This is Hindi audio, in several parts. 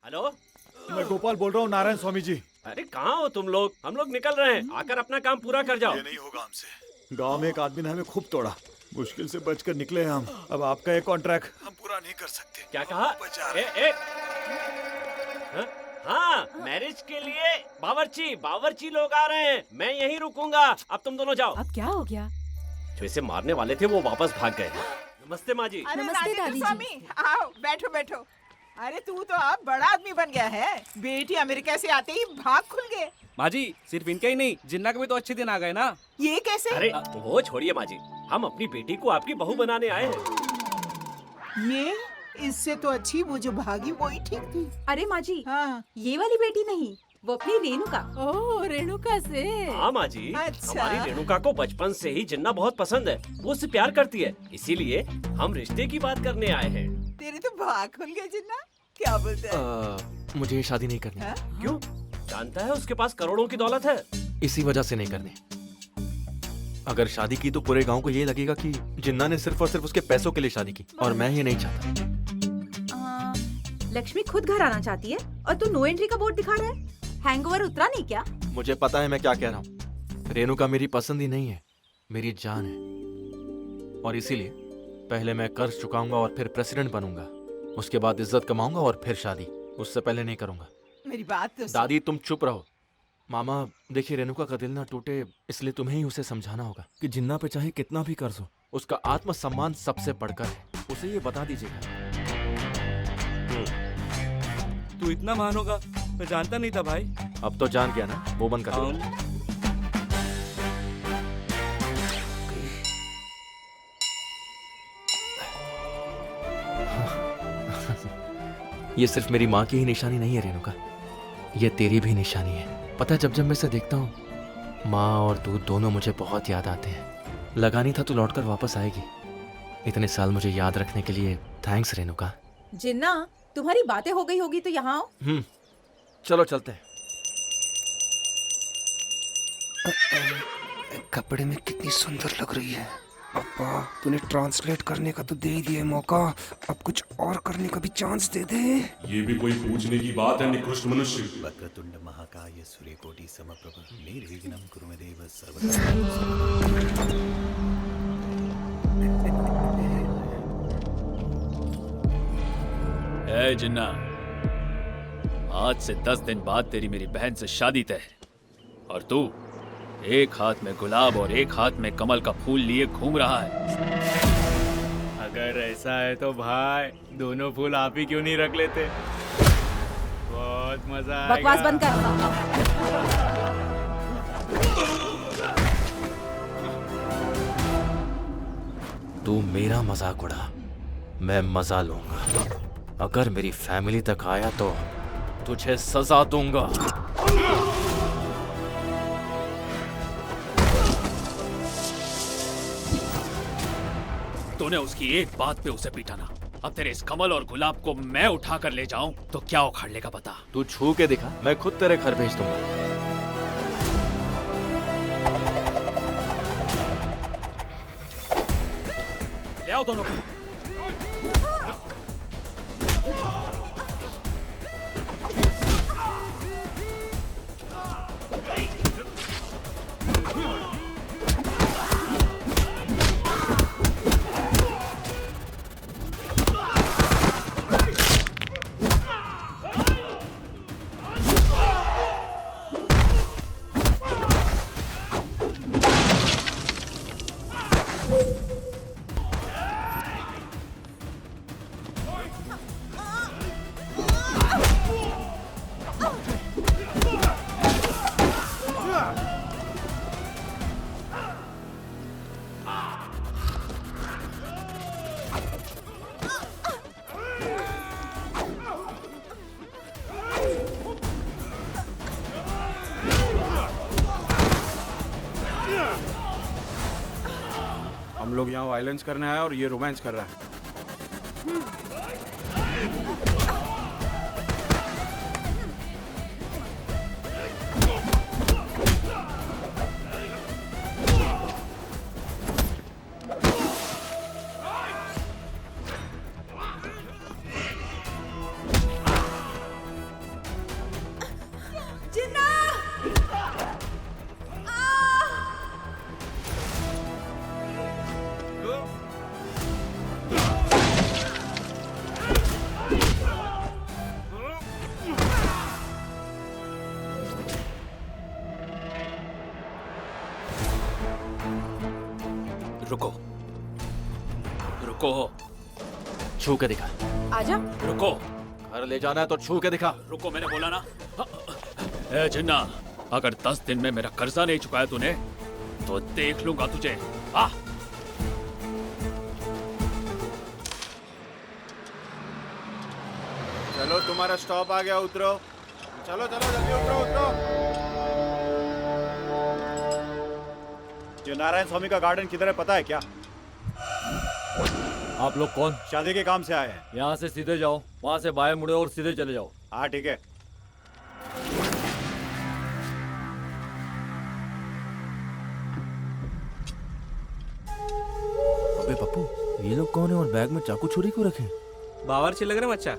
हेलो। मैं गोपाल बोल रहा हूँ, नारायण स्वामी जी। अरे कहाँ हो तुम लोग? हम लोग निकल रहे हैं, आकर अपना काम पूरा कर जाओ। ये नहीं होगा हमसे। गांव में एक आदमी ने हमें खूब तोड़ा, मुश्किल से बचकर निकले हैं हम। अब आपका ये कॉन्ट्रैक्ट हम पूरा नहीं कर सकते। क्या कहा? हाँ? हाँ, मैरिज के लिए बावर्ची लोग आ रहे हैं। मैं यहीं रुकूंगा, अब तुम दोनों जाओ। अब क्या हो गया? जो इसे मारने वाले थे वो वापस भाग गए। नमस्ते माँ जी। नमस्ते राजेंद्र दादी जी। स्वामी, आओ बैठो बैठो। अरे तू तो अब बड़ा आदमी बन गया है। बेटी अमेरिका से आते ही भाग खुल गए। माँ जी, सिर्फ इनके ही नहीं, जिन्ना के भी तो अच्छे दिन आ गए ना। ये कैसे? अरे वो छोड़िए माँ जी, हम अपनी बेटी को आपकी बहू बनाने आए हैं। ये इससे तो अच्छी वो जो भागी वो ही ठीक थी। अरे माँ जी, हाँ ये वाली बेटी नहीं, वो अपनी रेणुका। ओह, रेणुका से। हाँ माँ जी, अच्छा। हमारी रेणुका को बचपन से ही जिन्ना बहुत पसंद है। वो उससे प्यार करती है, इसीलिए हम रिश्ते की बात करने आए हैं। तेरे तो भाग खुल गए जिन्ना। क्या बोलते हैं? मुझे शादी नहीं करनी। हाँ? क्यों? जानता है उसके पास करोड़ों की दौलत है। इसी वजह से नहीं करनी। अगर शादी की तो पूरे गांव को ये लगेगा कि जिन्ना ने सिर्फ और सिर्फ उसके पैसों के लिए शादी की, और मैं ये नहीं चाहता। लक्ष्मी खुद घर आना चाहती है और तू नो एंट्री का बोर्ड दिखा रहा है। हैंगओवर उतरा नहीं क्या? मुझे पता है मैं क्या कह रहा हूँ। रेणुका मेरी पसंद ही नहीं है, मेरी जान है। और इसीलिए पहले मैं कर्ज चुकाऊंगा और फिर प्रेसिडेंट बनूंगा। उसके बाद इज्जत कमाऊंगा और फिर शादी। उससे पहले नहीं करूंगा। मेरी बात तो सुन। दादी तुम चुप रहो। मामा देखिए, रेणुका का दिल ना टूटे इसलिए तुम्हें ही उसे समझाना होगा कि जिन्ना पे चाहे कितना भी कर्ज हो, उसका आत्मसम्मान सबसे बढ़कर है। उसे ये बता दीजिएगा। तू इतना महान होगा मैं जानता नहीं था भाई। अब तो जान गया ना, वो बंद कर दो। ये सिर्फ मेरी माँ की ही निशानी नहीं है रेणुका, ये तेरी भी निशानी है। पता है, जब जब मैं इसे देखता हूँ, माँ और तू दोनों मुझे बहुत याद आते हैं। लगा नहीं था तू लौटकर वापस आएगी। इतने साल मुझे याद रखने के लिए थैंक्स रेणुका। जिन्ना, तुम्हारी बातें हो गई होगी तो यहाँ आओ। चलो चलते हैं। कपड़े में कितनी सुंदर लग रही है। पापा, तूने ट्रांसलेट करने का तो दे ही दिया मौका, अब कुछ और करने का भी चांस दे दे। ये भी कोई पूछने की बात है निकृष्ट मनुष्य। वक्रतुंड महाकाय सूर्यकोटि समप्रभ निर्विघ्नं कुरु मे देव ए जिन्ना, आज से 10 दिन बाद तेरी मेरी बहन से शादी तय है, और तू एक हाथ में गुलाब और एक हाथ में कमल का फूल लिए घूम रहा है। अगर ऐसा है तो भाई दोनों फूल आप ही क्यों नहीं रख लेते? बहुत मजा आएगा। बकवास बंद कर। तू मेरा मजाक उड़ा, मैं मजा लूंगा। अगर मेरी फैमिली तक आया तो तुझे सजा दूंगा। तूने उसकी एक बात पे उसे पीटा ना। अब तेरे इस कमल और गुलाब को मैं उठा कर ले जाऊं तो क्या उखाड़ लेगा बता? तू छू के दिखा, मैं खुद तेरे घर भेज दूंगा। ले आओ दोनों को। हम लोग यहाँ वायलेंस करने आए और ये रोमांस कर रहा है। रुको रुको छू के दिखा। आजा। रुको घर ले जाना है तो छू के दिखा। रुको, मैंने बोला ना। ए जिन्ना, अगर 10 दिन में मेरा कर्जा नहीं चुकाया तूने तो देख लूंगा तुझे। आ चलो तुम्हारा स्टॉप आ गया, उतरो। चलो चलो जल्दी उतरो उतरो। जो नारायण स्वामी का गार्डन किधर है पता है क्या? आप लोग कौन? शादी के काम से आए हैं। यहाँ से सीधे जाओ, वहाँ से बाएं मुड़े और सीधे चले जाओ। हाँ ठीक है। अबे पप्पू, ये लोग कौन है और बैग में चाकू छुरी क्यों रखे? बावर्ची लग रहे हैं बच्चा।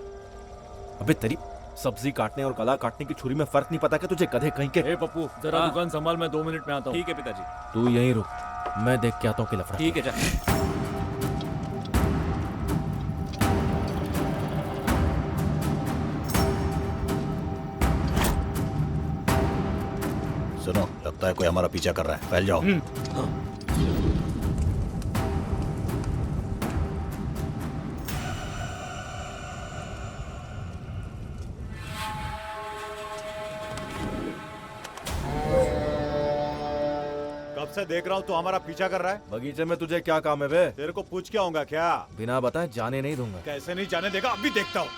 अबे तेरी सब्जी काटने और गला काटने की छुरी में फर्क नहीं पता क्या तुझे? गधे कहीं के। ए पप्पू, जरा दुकान संभाल, मैं 2 मिनट में आता हूँ। ठीक है पिताजी। तू यहीं रुक, मैं देख के आता हूँ कि लफड़ा। ठीक है जा। सुनो, लगता है कोई हमारा पीछा कर रहा है, फैल जाओ। कब से देख रहा हूँ तू हमारा पीछा कर रहा है। बगीचे में तुझे क्या काम है बे? तेरे को पूछ के आऊंगा क्या? बिना बताए जाने नहीं दूंगा। कैसे नहीं जाने देगा, अब भी देखता हूँ।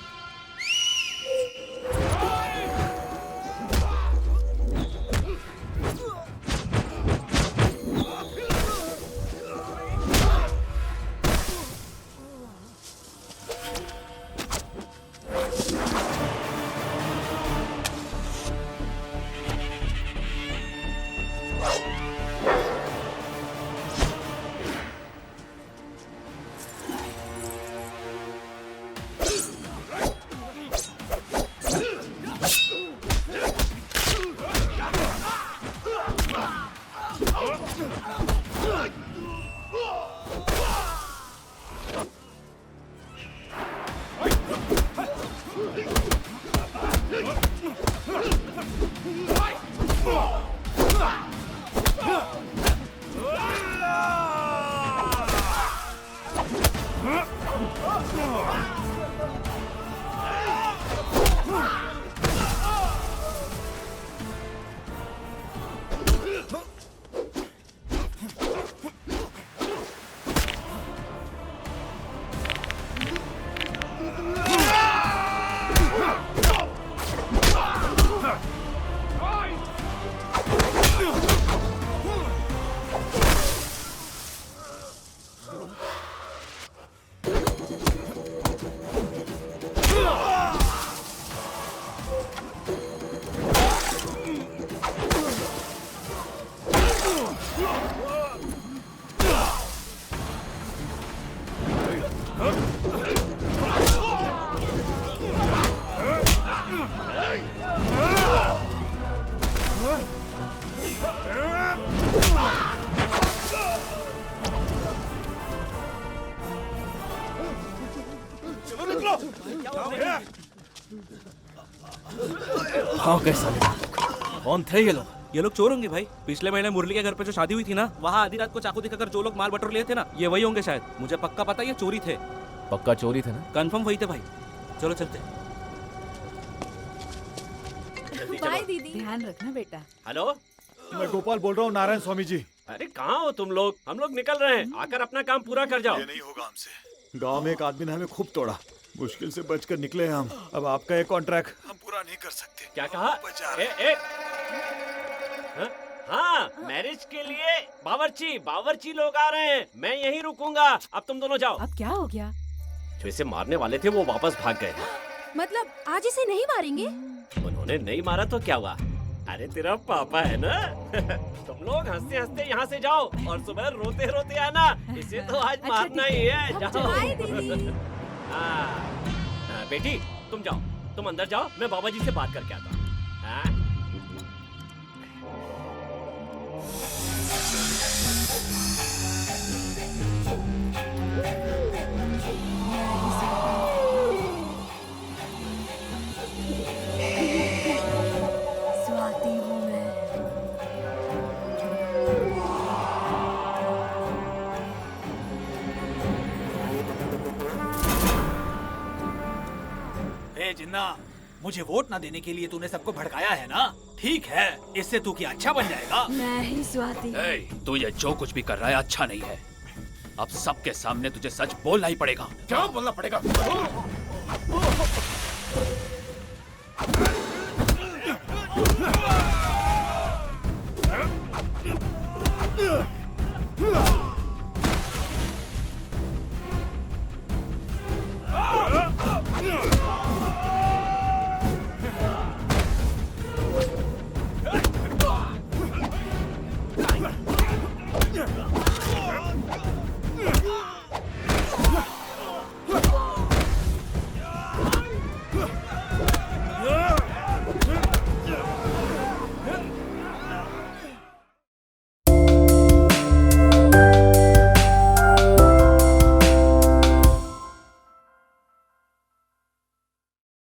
हाँ कैसा? कौन थे ये लोग? ये लोग चोर होंगे भाई। पिछले महीने मुरली के घर पे जो शादी हुई थी ना, वहाँ आधी रात को चाकू दिखाकर जो लोग माल बटोर लिए थे ना, ये वही होंगे शायद। मुझे पक्का पता है ये चोरी थे। पक्का चोरी थे ना? कंफर्म वही थे भाई। चलो चलते। बाय दीदी। ध्यान रखना बेटा। हेलो, मैं गोपाल बोल रहा हूँ, नारायण स्वामी जी। अरे कहाँ हो तुम लोग? हम लोग निकल रहे हैं, आकर अपना काम पूरा कर जाओ। ये नहीं होगा हमसे। गांव में एक आदमी ने हमें खूब तोड़ा, मुश्किल से बचकर निकले हैं हम। अब आपका ये कॉन्ट्रैक्ट हम पूरा नहीं कर सकते। क्या कहा? हाँ, मैरिज के लिए बावर्ची लोग आ रहे हैं। मैं यहीं रुकूंगा, अब तुम दोनों जाओ। अब क्या हो गया? जो इसे मारने वाले थे वो वापस भाग गए। मतलब आज इसे नहीं मारेंगे? उन्होंने नहीं मारा तो क्या हुआ? अरे तेरा पापा है ना। तुम लोग हंसते हंसते यहाँ से जाओ और सुबह रोते रोते आना। इसे तो आज मारना ही है। जाओ। बेटी तुम जाओ, तुम अंदर जाओ, मैं बाबा जी से बात करके आता हूँ। स्वाति हूँ मैं। ए जिन्ना, मुझे वोट ना देने के लिए तूने सबको भड़काया है ना? ठीक है, इससे तू क्या अच्छा बन जाएगा? नहीं स्वाति। तू ये जो कुछ भी कर रहा है अच्छा नहीं है। अब सबके सामने तुझे सच बोलना ही पड़ेगा। क्या बोलना पड़ेगा?